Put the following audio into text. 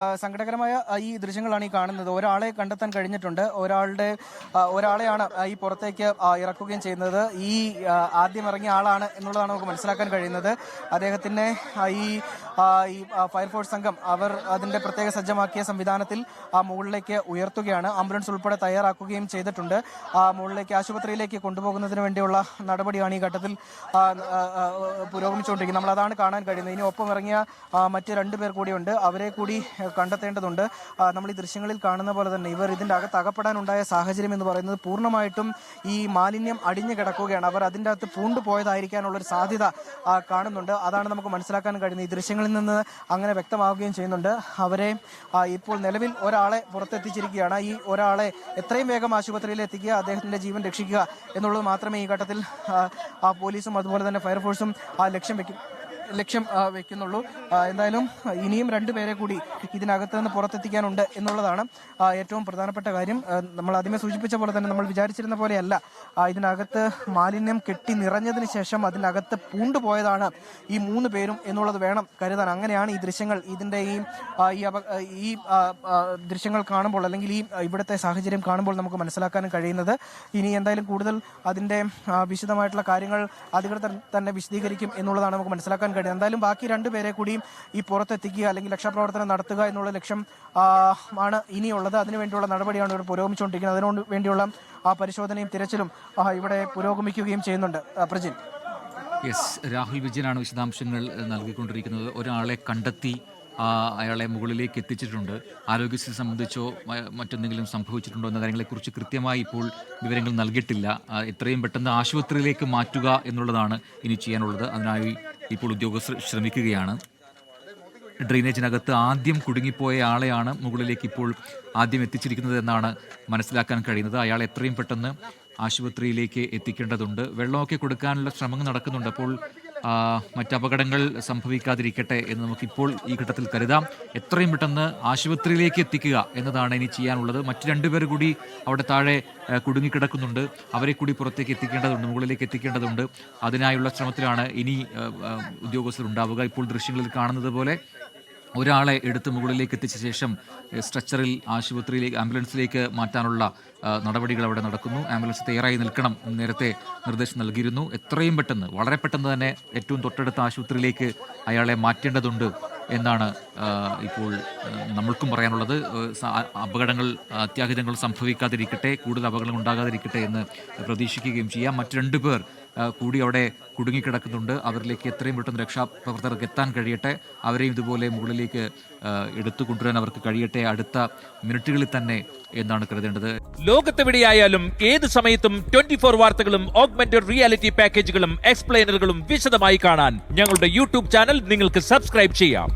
സങ്കടകരമായ ഈ ദൃശ്യങ്ങളാണ് ഈ കാണുന്നത്. ഒരാളെ കണ്ടെത്താൻ കഴിഞ്ഞിട്ടുണ്ട്. ഒരാളെയാണ് ഈ പുറത്തേക്ക് ഇറക്കുകയും ചെയ്യുന്നത്. ഈ ആദ്യം ഇറങ്ങിയ ആളാണ് എന്നുള്ളതാണ് നമുക്ക് മനസ്സിലാക്കാൻ കഴിയുന്നത്. അദ്ദേഹത്തിനെ ഈ ഫയർഫോഴ്സ് സംഘം അവർ അതിന്റെ പ്രത്യേക സജ്ജമാക്കിയ സംവിധാനത്തിൽ മുകളിലേക്ക് ഉയർത്തുകയാണ്. ആംബുലൻസ് ഉൾപ്പെടെ തയ്യാറാക്കുകയും ചെയ്തിട്ടുണ്ട്. മുകളിലേക്ക് ആശുപത്രിയിലേക്ക് കൊണ്ടുപോകുന്നതിന് വേണ്ടിയുള്ള നടപടിയാണ് ഈ ഘട്ടത്തിൽ പുരോഗമിച്ചുകൊണ്ടിരിക്കുന്നത്. നമ്മൾ അതാണ് കാണാൻ കഴിയുന്നത്. ഇനി ഒപ്പം ഇറങ്ങിയ മറ്റ് 2 പേർ കൂടിയുണ്ട്. അവരെ കൂടി കണ്ടെത്തേണ്ടതുണ്ട്. നമ്മൾ ഈ ദൃശ്യങ്ങളിൽ കാണുന്ന പോലെ തന്നെ ഇവർ ഇതിൻ്റെ അകത്ത് അകപ്പെടാനുണ്ടായ സാഹചര്യം എന്ന് പറയുന്നത് പൂർണ്ണമായിട്ടും ഈ മാലിന്യം അടിഞ്ഞു കിടക്കുകയാണ്. അവർ അതിൻ്റെ അകത്ത് പൂണ്ടുപോയതായിരിക്കാനുള്ളൊരു സാധ്യത കാണുന്നുണ്ട്. അതാണ് നമുക്ക് മനസ്സിലാക്കാൻ കഴിയുന്നത്. ഈ ദൃശ്യങ്ങളിൽ നിന്ന് അങ്ങനെ വ്യക്തമാവുകയും ചെയ്യുന്നുണ്ട്. അവരെ ഇപ്പോൾ നിലവിൽ ഒരാളെ പുറത്തെത്തിച്ചിരിക്കുകയാണ്. ഈ ഒരാളെ എത്രയും വേഗം ആശുപത്രിയിൽ എത്തിക്കുക, അദ്ദേഹത്തിൻ്റെ ജീവൻ രക്ഷിക്കുക എന്നുള്ളത് മാത്രമേ ഈ ഘട്ടത്തിൽ പോലീസും അതുപോലെ തന്നെ ഫയർഫോഴ്സും ലക്ഷ്യം വെക്കുന്നുള്ളൂ. എന്തായാലും ഇനിയും 2 പേരെ കൂടി ഇതിനകത്ത് നിന്ന് പുറത്തെത്തിക്കാനുണ്ട് എന്നുള്ളതാണ് ഏറ്റവും പ്രധാനപ്പെട്ട കാര്യം. നമ്മൾ ആദ്യമേ സൂചിപ്പിച്ച പോലെ തന്നെ നമ്മൾ വിചാരിച്ചിരുന്ന പോലെയല്ല. ഇതിനകത്ത് മാലിന്യം കെട്ടി നിറഞ്ഞതിന് ശേഷം അതിനകത്ത് പൂണ്ടുപോയതാണ് ഈ 3 പേരും എന്നുള്ളത് വേണം കരുതാൻ. അങ്ങനെയാണ് ഈ ദൃശ്യങ്ങൾ ഈ ദൃശ്യങ്ങൾ കാണുമ്പോൾ അല്ലെങ്കിൽ ഇവിടുത്തെ സാഹചര്യം കാണുമ്പോൾ നമുക്ക് മനസ്സിലാക്കാൻ കഴിയുന്നത്. ഇനി എന്തായാലും കൂടുതൽ അതിൻ്റെ വിശദമായിട്ടുള്ള കാര്യങ്ങൾ അധികൃതർ തന്നെ വിശദീകരിക്കും എന്നുള്ളതാണ് നമുക്ക് മനസ്സിലാക്കാൻ കഴിയും. എന്തായാലും ബാക്കി 2 പേരെ കൂടിയും ഈ പുറത്തെത്തിക്കുക അല്ലെങ്കിൽ രക്ഷാപ്രവർത്തനം നടത്തുക എന്നുള്ള ലക്ഷ്യം ആണ് ഇനിയുള്ളത്. അതിനുവേണ്ടിയുള്ള നടപടിയാണ് ഇവിടെ പുരോഗമിച്ചുകൊണ്ടിരിക്കുന്നത്. അതിനു വേണ്ടിയുള്ള പരിശോധനയും തിരച്ചിലും ഇവിടെ പുരോഗമിക്കുകയും ചെയ്യുന്നുണ്ട്. പ്രജിൻ. രാഹുൽ വിജയനാണ് വിശദാംശങ്ങൾ നൽകിക്കൊണ്ടിരിക്കുന്നത്. ഒരാളെ കണ്ടെത്തി അയാളെ മുകളിലേക്ക് എത്തിച്ചിട്ടുണ്ട്. ആരോഗ്യസ്ഥിതി സംബന്ധിച്ചോ മറ്റെന്തെങ്കിലും സംഭവിച്ചിട്ടുണ്ടോ എന്ന കാര്യങ്ങളെക്കുറിച്ച് കൃത്യമായി ഇപ്പോൾ വിവരങ്ങൾ നൽകിയിട്ടില്ല. എത്രയും പെട്ടെന്ന് ആശുപത്രിയിലേക്ക് മാറ്റുക എന്നുള്ളതാണ് ഇനി ചെയ്യാനുള്ളത്. അതിനായി ഇപ്പോൾ ഉദ്യോഗസ്ഥർ ശ്രമിക്കുകയാണ്. ഡ്രെയിനേജിനകത്ത് ആദ്യം കുടുങ്ങിപ്പോയ ആളെയാണ് മുകളിലേക്ക് ഇപ്പോൾ ആദ്യം എത്തിച്ചിരിക്കുന്നത് എന്നാണ് മനസ്സിലാക്കാൻ കഴിയുന്നത്. അയാൾ എത്രയും പെട്ടെന്ന് ആശുപത്രിയിലേക്ക് എത്തിക്കേണ്ടതുണ്ട്. വെള്ളമൊക്കെ കൊടുക്കാനുള്ള ശ്രമങ്ങൾ നടക്കുന്നുണ്ട്. അപ്പോൾ മറ്റപകടങ്ങൾ സംഭവിക്കാതിരിക്കട്ടെ എന്ന് നമുക്കിപ്പോൾ ഈ ഘട്ടത്തിൽ കരുതാം. എത്രയും പെട്ടെന്ന് ആശുപത്രിയിലേക്ക് എത്തിക്കുക എന്നതാണ് ഇനി ചെയ്യാനുള്ളത്. മറ്റ് 2 പേർ കൂടി അവിടെ താഴെ കുടുങ്ങിക്കിടക്കുന്നുണ്ട്. അവരെ കൂടി പുറത്തേക്ക് എത്തിക്കേണ്ടതുണ്ട്, മുകളിലേക്ക് എത്തിക്കേണ്ടതുണ്ട്. അതിനായുള്ള ശ്രമത്തിലാണ് ഇനി ഉദ്യോഗസ്ഥർ ഉണ്ടാവുക. ഇപ്പോൾ ദൃശ്യങ്ങളിൽ കാണുന്നത് പോലെ ഒരാളെ എടുത്ത് മുകളിലേക്ക് എത്തിച്ച ശേഷം സ്ട്രെച്ചറിൽ ആംബുലൻസിലേക്ക് മാറ്റാനുള്ള നടപടികൾ അവിടെ നടക്കുന്നു. ആംബുലൻസ് തയ്യാറായി നിൽക്കണം നേരത്തെ നിർദ്ദേശം നൽകിയിരുന്നു. എത്രയും പെട്ടെന്ന്, വളരെ പെട്ടെന്ന് തന്നെ ഏറ്റവും തൊട്ടടുത്ത ആശുപത്രിയിലേക്ക് അയാളെ മാറ്റേണ്ടതുണ്ട് എന്നാണ് ഇപ്പോൾ നമ്മൾക്കും പറയാനുള്ളത്. അത്യാഹിതങ്ങൾ സംഭവിക്കാതിരിക്കട്ടെ, കൂടുതൽ അപകടങ്ങൾ ഉണ്ടാകാതിരിക്കട്ടെ എന്ന് പ്രതീക്ഷിക്കുകയും ചെയ്യാം. മറ്റ് 2 പേർ കൂടി അവിടെ കുടുങ്ങിക്കിടക്കുന്നുണ്ട്. അവരിലേക്ക് എത്രയും പെട്ടെന്ന് രക്ഷാപ്രവർത്തകർക്ക് എത്താൻ കഴിയട്ടെ. അവരെയും ഇതുപോലെ മുകളിലേക്ക് എടുത്തു കൊണ്ടുവരാൻ അവർക്ക് കഴിയട്ടെ അടുത്ത മിനിറ്റുകളിൽ തന്നെ എന്നാണ് കരുതേണ്ടത്. ലോകത്തെവിടെയായാലും ഏത് സമയത്തും 24 വാർത്തകളും ഓഗ്മെന്റഡ് റിയാലിറ്റി പാക്കേജുകളും എക്സ്പ്ലെയിനറുകളും വിശദമായി കാണാൻ ഞങ്ങളുടെ YouTube ചാനൽ നിങ്ങൾക്ക് സബ്സ്ക്രൈബ് ചെയ്യാം.